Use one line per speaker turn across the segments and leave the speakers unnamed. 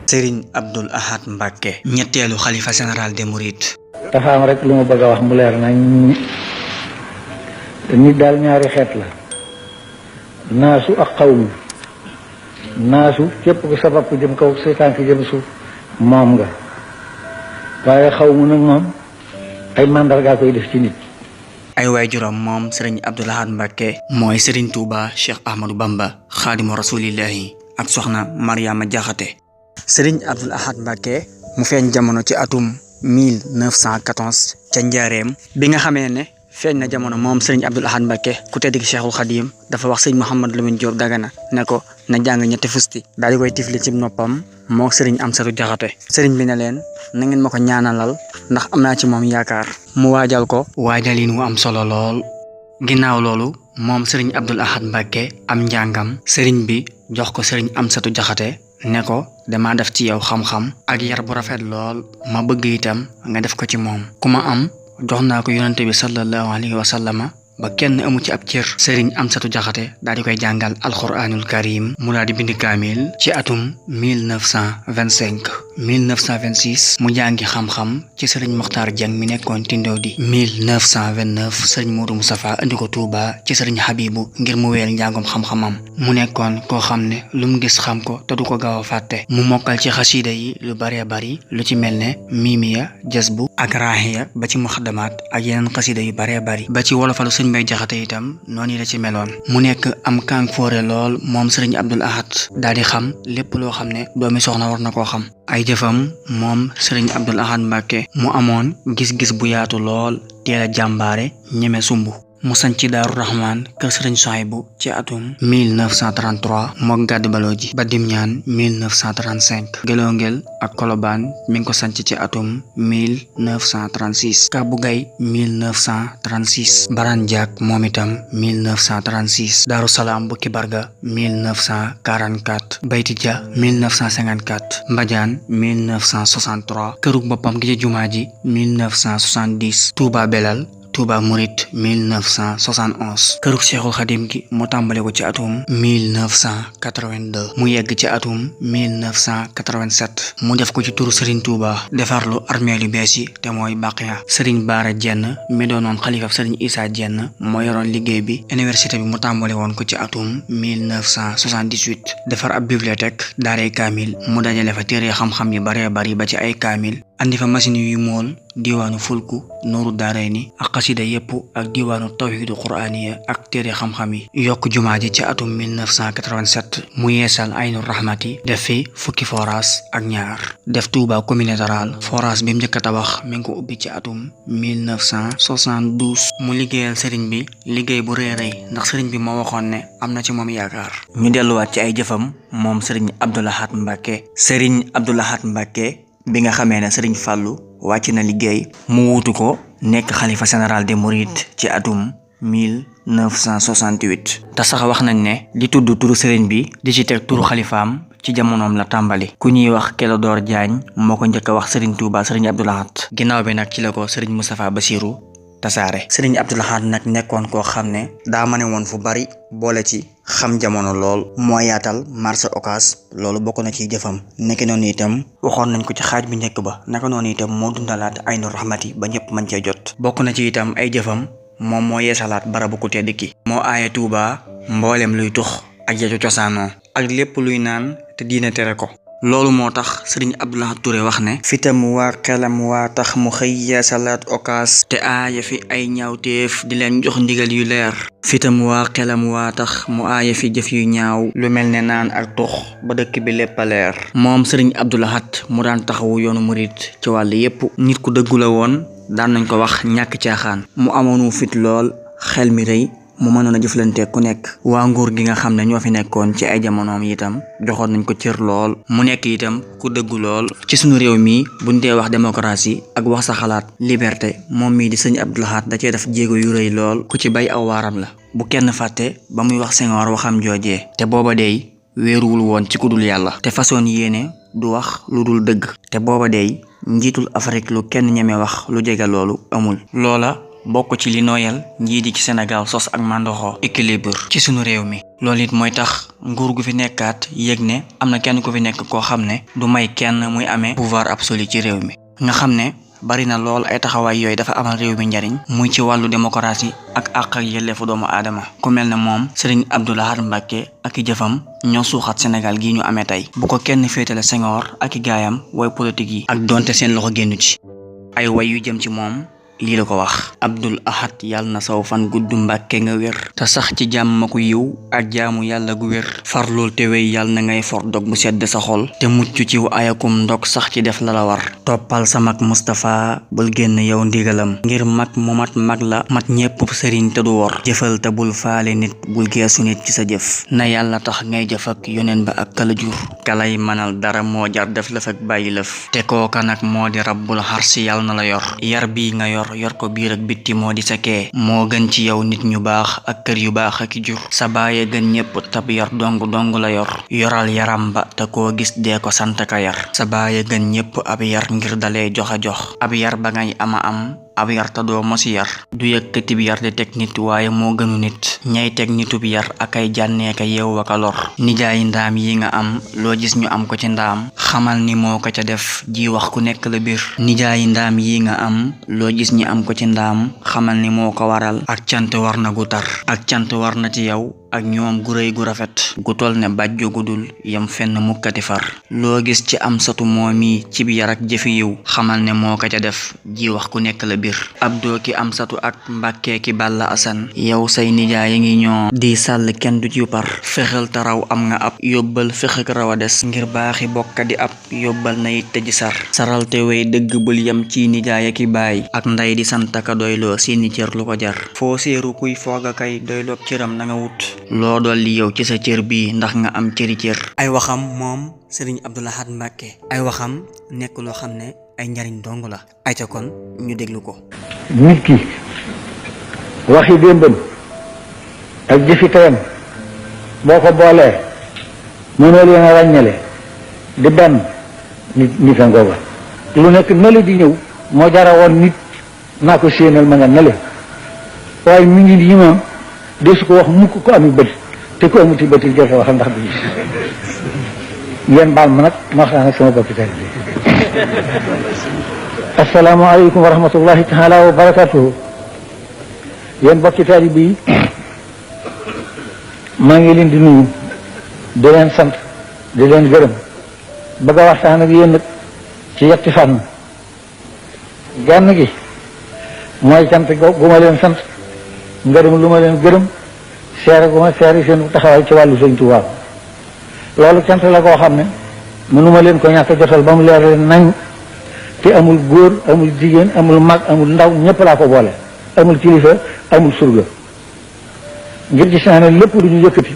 Serigne Abdoul Ahad Mbacké ñetteelu xalifa général des Mourides.
dafa am rek lu ma bëgg a wax mu leer nañ nit daal ñaari xeet la naasu ak xawmu naasu képp ku sa bopp jëm kaw say tànk jëm suuf moom nga waaye xawmu nag moom ay mandargaa koy def ci nit.
ay waajuram moom Serigne Abdoul Ahad Mbacké mooy Serigne Touba Cheikh Ahmadou Bamba Xaadimu Rasulillahi ak soxna Mariama Jaxate. Serigne Abdoul Ahad Mbacké mu feeñ jamono ci atum 1914 ca Njaareem bi nga xamee ne feeñ na jamono moom Serigne Abdoul Ahad Mbacké ku tedd ki Cheikhul Khadim dafa wax Serigne Mouhamadou Lamine Diop Dagana ne ko na jàng ñetti fusti daal di koy tifli ci noppam moo Serigne Amsatou Jaxate Serigne bi ne leen na ngeen ma ko ñaanalal ndax am naa ci moom yaakaar mu waajal ko waajalin wu am solo lool. ginnaaw loolu moom Serigne Abdoul Ahad Mbacké am njàngam Serigne bi jox ko Serigne Amsatou Jaxate ne ko dama def ci yow xam-xam ak yar bu rafet lool ma bëgg itam nga def ko ci moom ku ma am jox naa ko yonante bi sallallahu alayhi wa sallama ba kenn amu ci ab cër. Serigne Amsatou Jaxate daal di koy jàngal alquranul karim mu daal di bind kaamil ci atum 1925 1926 mu jàngi xam-xam ci Serigne Mokhtar Dieng mi nekkoon Tindodi 1929 Serigne Modou Moustapha andi ko Touba ci Serigne Habibou ngir mu wéyal njàngom xam-xamam mu nekkoon koo xam ne lu mu gis xam ko te du ko gaaw a fàtte mu mokkal ci xasida yi lu bëree bëri lu ci mel ne miimiya jasbu ak raaxiya ba ci muxadamaat ak yeneen xasida yu bëree bëri ba ci wolofalu Serigne Mbaye Jaxate itam noonu la ci meloon mu nekk am kàng foore lool moom Serigne Abdoul Ahad daal di xam lépp loo xam ne doomi soxna war na koo xam. ay jëfam moom Serigne Abdoul Ahad Mbacké mu amoon gis-gis bu yaatu lool teel a jàmbaare ñeme sumb mu sañ ci Daaru Rahman kër Serigne Souhaïbou ci atum 1933 mook gàddu baloo ji ba Dimñaan 1935 Gelongel ak Kolobaan mi ngi ko sañ ci atum 1936 Kabou Gaye 1936 Baran Diak moom itam 1936 Daaru Salaam Bukki Barga 1944 Bayti Dia 1954 Mbadiane 1963 kërug boppam gi ci jumaa ji 1970 Touba Belal Touba Mouride 1971 kërug Cheikhul Khadim gi mu tàmbale ko ci atum 1982 mu yegg ci atum 1987 mu def ko ci turu Serigne Touba defarlu armeel yu bees yi te mooy Baqiya Serigne Bara Diène mi doonoon xalifab Serigne Issa Diène moo yoroon liggéey bi université bi mu tàmbale woon ko ci atum 1978 defar ab bibliothèque daaray kaamil mu dajale fa téere xam-xam yu baree bari ba ci ay kaamil andi fa machine yu mool diwaanu fulku nooru daarayni ak xasida yépp ak diwaanu tawhidu quraaniya ak téere xam-xam yi yokk jumaa ji ci atum 1987 mu yeesal aynu rahmati def fi fukki forage ak ñaar def Touba communauté rurale forage bi mu njëkk a tabax mi ngi ko ubbi ci atum 1972 mu liggéeyal sëriñ bi liggéey bu réeréy ndax sëriñ bi moo waxoon ne am na ci moom yaakaar. ñu delluwaat ci ay jëfam moom Serigne Abdoul Ahad Mbacké Serigne Abdoul Ahad Mbacké bi nga xamee ne Serigne Fallou wàcc na liggéey mu wuutu ko nekk xalifa général des Mourides ci atum 1968 te sax wax nañ ne di tudd turu Serigne bi di ci teg turu xalifaam ci jamonoom la tàmbali ku ñuy wax Clédor Diagne moo ko njëkk a wax Serigne Touba Serigne Abdoul Ahad ginnaaw bi nag ci la ko Serigne Moustapha Bassirou tasaare. Serigne Abdoul Ahad nag nekkoon koo xam ne daa mane woon fu bari boole ci xam jamono lool moo yaatal marché Ocass loolu bokk na ci jëfam nekk noonu itam waxoon nañ ko ci xaaj bu njëkk ba naka noonu itam moo dundalaat aynu rahmati ba ñëpp mën cee jot bokk na ci itam ay jëfam moom moo yeesalaat barabu ku tedd ki moo aaye Touba mboolem luy tux ak yacu cosaanoo ak lépp luy naan te diine tere ko loolu moo tax Serigne Abdoul Ahad Touré wax ne fitam waa xelam waa tax mu xëy yeesalaat Ocass te aaya fi ay ñaawteef di leen jox ndigal yu leer fitam waa xelam waa tax mu aaya fi jëf yu ñaaw lu mel ne naan ak tux ba dëkk bi lépp a leer moom Serigne Abdoul Ahad mu daan taxawu yoonu murit ci wàll yépp nit ku dëggu la woon daan nañ ko wax ñàkk caaxaan mu amoonu fit lool xel mi rëy mu mënoon a jëflante ku nekk waa nguur gi nga xam ne ñoo fi nekkoon ci ay jamonoom itam joxoon nañ ko cër lool mu nekk itam ku dëggu lool ci sunu réew mi buñ dee wax démocratie ak wax sa xalaat liberté moom mii di Serigne Abdoul Ahad da cee def jéego yu rëy lool ku ci bay aw waaram la bu kenn fàtte ba muy wax Senghor waxam joojee te booba dey wéeruwul woon ci ku dul yàlla te façon yéene du wax lu dul dëgg te booba dey njiitul Afrique lu kenn ñeme wax lu jege loolu amul loola bokk ci li nooyal njiit yi ci Sénégal sos ak mandoxo équilibre ci sunu réew mi. loolu it mooy tax nguur gu fi nekkaat yëg ne am na kenn ku fi nekk koo xam ne du may kenn muy amee pouvoir absolu ci réew mi. nga xam ne bari na lool ay taxawaay yooyu dafa amal réew mi njariñ muy ci wàllu démocratie ak àq ak yelleefu doomu aadama. ku mel ne moom Serigne Abdou Lahad Mbacké ak i jëfam ñoo suuxat Sénégal gii ñu amee tey. bu ko kenn féetale Senghor ak i gaayam way politique yi ak donte seen loxo génnu ci. ay way yu jëm ci moom lii la ko wax: Abdul Ahad yàlla na saw fan gudd Mbàkke nga wér te sax ci jàmm ku yiw ak jaamu yàlla gu wér farlool te wey yàlla na ngay for dog bu sedd sa xol te mucc ci ayakum ndog sax ci def la la war. toppal sa mag Mustapha bul génn yow ndigalam ngir mag mu mat mag la mat ñépp sëriñ te du wor jëfal te bul faale nit bul geesu nit ci sa jëf na yàlla tax ngay jëf ak yoneen ba ak kala jur kalay manal dara moo jar def lëf ak bàyyi lëf te kooka nag moo di rabbul xarsi yàlla na la yor yar bii nga yor ko biir ak bitti moo di sa kee moo gën ci yow nit ñu baax ak kër yu baax ak jur sa baaye gën ñépp tab yar dong la yor yoral yaram ba te koo gis dee ko sant ka yar sa baaye gën ñépp ab yar ngir dalee jox a jox ab yar ba ngay ama am ab yar te doo mosi yar du yëkkati bi yar di teg nit waaye moo gënu nit ñay teg nitub yar ak ay jànneeka yeew waka lor nijaayi ndaam yi nga am loo gis ñu am ko ci ndaam xamal ni moo ko ca def ji wax ku nekk la biir nijaayi ndaam yi nga am loo gis ñu am ko ci ndaam xamal ni moo ko waral ak cant war na gu tar ak cant war na ci yow ak ñoom gu rëy gu rafet gu tol ne bàjjo gudul yam fenn mukkati far loo gis ci am satu moomi ci bi yar ak jëfi yiw xamal ne moo ko ca def ji wax ku nekk la biir Abdoo ki am satu ak Mbàkke ki Balla Asan yow say nijaay yi ngi ñoo di sàll kenn du ci par fexeel te raw am nga ab yóbbal fexek raw a des ngir baaxi bokka di ab yóbbal na it te ji saral te wey dëgg bul yam ci nijaay ki baay ak nday di santaka doyloo seeni cër lu ko jar foo seeru kuy fooga kay doyloo cëram na nga wut loo dolli yow ci sa cër bii ndax nga am cëri cër. ay waxam moom Serigne Abdou Lahad Mbacké ay waxam nekk loo xam ne ay njariñ dong la ay ca kon ñu déglu ko.
nit ki waxi démbam ak jëfi tayam boo ko boolee mënoo leen a ràññale di benn nit a ngooga lu nekk nale di ñëw moo jara woon nit naa ko séenal ma nga nale waaye mi ngi nii moom desu ko wax mukk ko ami bët te ko amuti bët yi jëfe waxal ndax du gis ngeen baal ma nag ma waxtaan ak sama bokki tey assalaamu aleykum wa rahmatullahi taala wa barakatuhu yéen bokki taalibe yi maa ngi leen di nuyu di leen sant di leen gërëm bëgg a waxtaan ak yéen nag ci yetti fànn genn gi mooy cant gu ma leen sant ngërëm lu ma leen gërëm seere gu ma seere seen taxawaay ci wàllu Sëñ Tuubaa loolu cant la koo xam ne mënuma leen ko ñàkk a jotal ba mu leer leen nañ te amul góor amul jigéen amul mag amul ndaw ñëpp laa ko boole amul kilifa amul surga ngir gis naa ne lépp lu ñu yëkkati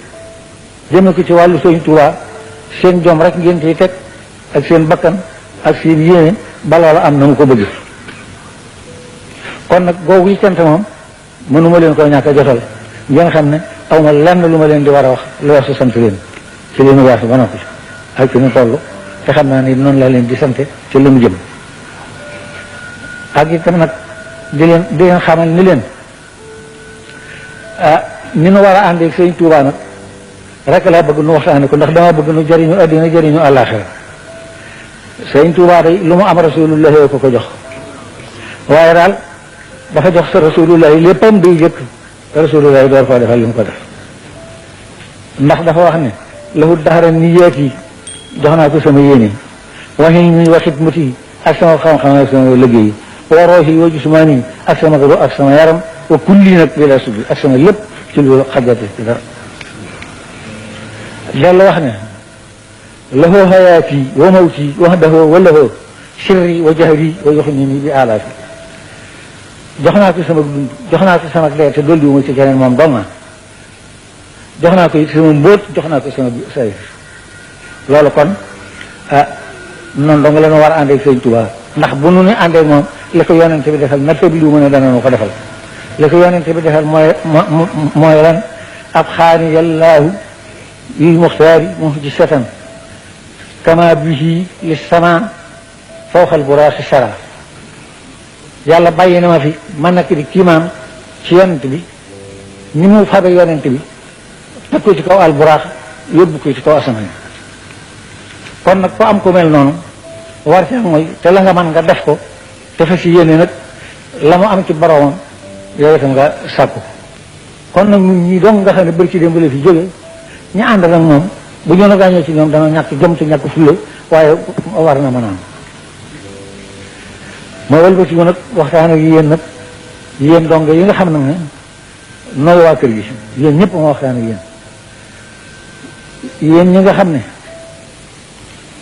jëme ko ci wàllu Sëñ Tuubaa seen jom rek ngeen ciy teg ak seen bakkan ak seen yéene ba loola am na mu ko bëgg kon nag googu yi cant moom mënuma leen ko ñàkk a jotal ngeen xam ne aw ma lenn lu ma leen di war a wax lu wax su sant leen ci li nu weesu ba noppi ak ci nu toll te xam naa ni noonu laa leen di sante ci lu mu jëm ak itam nag di leen xamal ni leen ni nu war a àndee ak Sëñ Tuubaa nag rek laa bëgg nu waxtaane ko ndax dama bëgg nu jëriñu àddina jëriñu àllaaxira Sëñ Tuubaa day lu mu am rasulullahi ko jox waaye daal dafa jox sa rasulullahi léppam day jëkk rasulullahi door koo defal li mu ko def ndax dafa wax ne lahu daxaran niyaat yi jox naa ko sama yéene waxi mi wa xidmati ak sama xam-xam ak sama liggéey wa rooxi wa jusmaani ak sama ruux ak sama yaram wa kulli nag bi la subi ak sama lépp ci lu xajate ci dara dellu wax ne lahu hayaati wa mawti wahdahu wa lahu sirri wa jahri wa yuxnini bi alaafi jox naa ko sama dund jox naa ko sama dee te dolli wu ma ci keneen moom dong na jox naa ko it sama mbóot jox naa ko sama sayf loolu kon noonu dong la ñu war a ànd ak Sëñ Tuubaa ndax bu nu ni ànd ak moom li ko yonent bi defal na tëb li mu ne dana nu ko defal li ko yonent bi defal mooy lan ab xaani yallaahu yu muxtaari muhjisatan kama bihi li sama fawxal buraaxi sara yàlla bàyyi na ma fi man nekk di kiimaan ci yonent bi ni mu fabe yonent bi teg ko ci kaw alburaax yóbbu ko ci kaw asamaan kon nag ko am ko mel noonu war ci mooy te la nga man nga def ko te fa si yéene nag la mu am ci boroomam yow itam nga sàkku kon nag ñun ñii dong nga xam ne bëri ci démb la fi jóge ñu ànd nag moom bu ñu la gaañoo ci ñoom dana ñàkk jom te ñàkk fulla waaye war na mën a am moo wëlbati ko nag waxtaan ak yéen nag yéen dong yi nga xam nag ne nooy waa kër gi yéen ñëpp ma waxtaan ak yéen ñi nga xam ne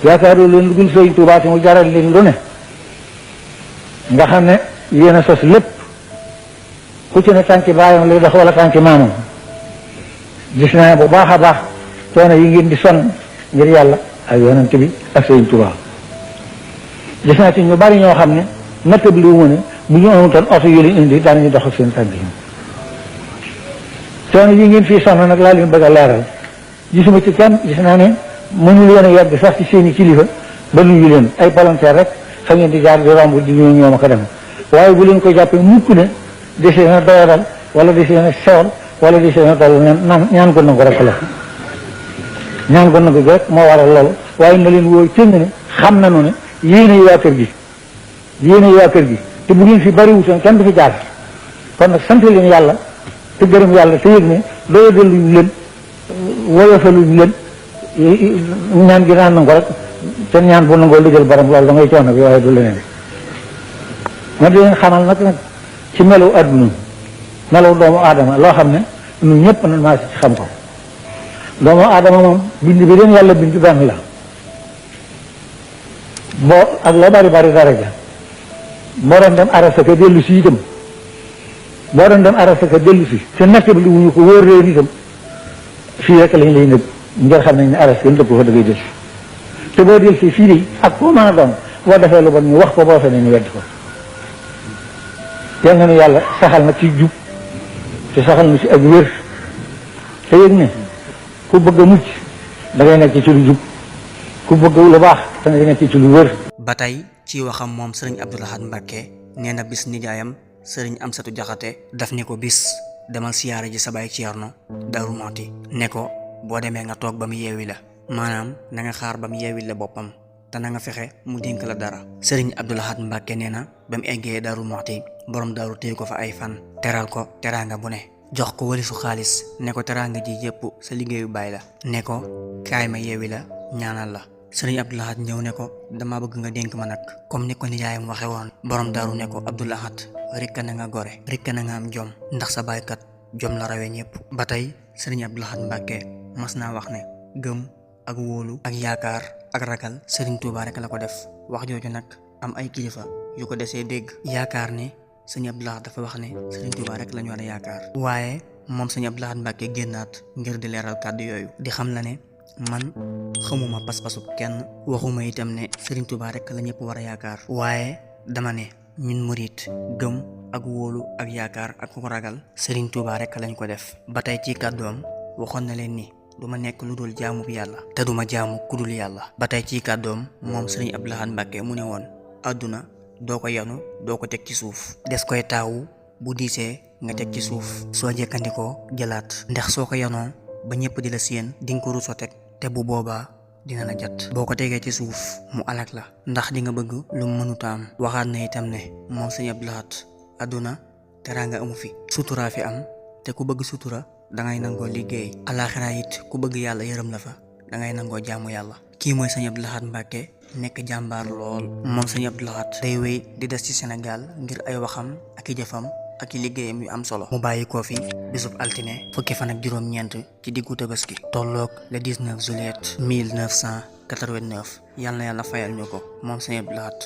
yaakaaru leen lu dul Sëriñ Tuubaa te mu jaral leen lu ne nga xam ne yéen a sos lépp ku ci ne tànki baayam lay dox wala tànki maamam gis naa bu baax a baax coono yi ngeen di sonn ngir yàlla ak yonent bi ak Sëriñ Tuubaa gis naa ci ñu bari ñoo xam ne nattab li mu ne bu ñu amutoon oto yu leen indi daanañu dox ak seen tànk yi coono yi ngeen fii sonn nag laa leen bëgg a leeral gisuma ci kenn gis naa ne mënu leen a yegg sax ci seeni kilifa ba nuyu leen ay volontaire rek fa ngeen di jaar di romb di ñëw ñoom a ko dem waaye bu leen ko jàppee mukk ne desee na doyadal wala desee na sewal wala desee na toll ñaan ko nangu rek la ñaan ko nangu rek moo waral loolu waaye na leen woo cëng ne xam nañu ne yéen ay waa kër gi yéen ay waa kër gi te bu ngeen fi bari wutoon kenn du fi jaar kon nag sant leen yàlla te gërëm yàlla te yëg ne doyadaluñ leen woyofaluñ leen ñaan gi naan nangu rek te ñaan bu nangoo liggéeyal borom loolu da ngay coono bi waaye du leneen ma di leen xamal nag ci melu adduna melu doomu aadama loo xam ne ñun ñëpp nan maa ci xam ko doomu aadama moom bind bi leen yàlla bind benn la boo ak loo bari bari daraja boo doon dem arasa ka dellu si itam boo doon dem arasa ka dellu si te nekk bi lu wuñu ko wóor leen itam fii rek lañ lay nëb ngir xam nañ ne aras kenn dëkk fa da ngay del te boo del si fii de ak koo mën a doon boo defee lu bon ñu wax ko boo fenee ñu wedd ko yal na nu yàlla saxal na ci jub te saxal na ci ak wér te yëg ne ku bëgg a mucc da ngay nekk ci lu jub ku bëgg lu baax da ngay nekk ci lu wér.
ba tey ci waxam moom sëriñ Abdou Lahad Mbacké nee na bis nijaayam sëriñ Amsatu Jaxate daf ne ko bis demal siyaare ji sa baay Ceerno Daaru Muxti ne ko boo demee nga toog ba mu yeewi la maanaam na nga xaar ba mu yeewi la boppam te na nga fexe mu dénk la dara. sëriñ Abdou Lahad Mbacké nee na ba mu eggee Daaru Muxti borom daaru téye ko fa ay fan teral ko teraanga bu ne jox ko walisu xaalis ne ko teraanga ji yëpp sa liggéeyu baay la ne ko kaay ma yeewi la ñaanal la. sëriñ Abdou Lahad ñëw ne ko dama bëgg nga dénk ma nag comme ni ko nijaayam waxe woon borom daaru ne ko Abdou Lahad rikka na nga gore rikka na nga am jom ndax sa baaykat jom la rawee ñëpp. ba tey sëriñ Abdou Lahad Mbacké mas naa wax ne gëm ak wóolu ak yaakaar ak ragal sëriñ Touba rek la ko def wax jooju nag am ay kilifa yu ko desee dégg yaakaar ne sëriñ Abdou Lahad dafa wax ne sëriñ Touba rek la ñu war a yaakaar waaye moom sëriñ Abdou Lahad Mbacké génnaat ngir di leeral kàddu yooyu di xam la ne man xamuma pas-pasu kenn waxuma itam ne Serigne Touba rek la ñëpp war a yaakaar waaye dama ne ñun murit gëm ak wóolu ak yaakaar ak ko ragal Serigne Touba rek lañ ko def. ba tey ci kàddoom waxoon na leen ni duma nekk lu dul jaamu bi yàlla te duma jaamu ku dul yàlla. ba tey ci kàddoom moom Serigne Abdou Lahad Mbacké mu ne woon àdduna doo ko yanu doo ko teg ci suuf des koy taawu bu diisee nga teg ci suuf soo jekkandikoo jëlaat ndax soo ko yanoo ba ñëpp di la séen di nga ko rusoo teg te bu boobaa dina la jat boo ko tegee ci suuf mu alak la ndax di nga bëgg lu mu mënuta am. waxaat na itam ne moom Sëriñ Abdou Lahad àdduna teraanga amu fi sutura fi am te ku bëgg sutura dangay nangoo liggéey alaxira it ku bëgg yàlla yërëm la fa dangay nangoo jaamu yàlla. kii mooy Sëriñ Abdou Lahad Mbacké nekk jàmbaar lool moom Sëriñ Abdou Lahad day wéy di des ci Sénégal ngir ay waxam ak i jëfam ak i liggéeyam yu am solo. mu bàyyi ko fi bisub altine fukki fan ak juróom-ñeent ci diggu Tabaski tolloog le 19 juillet 1989 yal na yàlla fayal ñu ko moom Sëriñ Abdou Lahad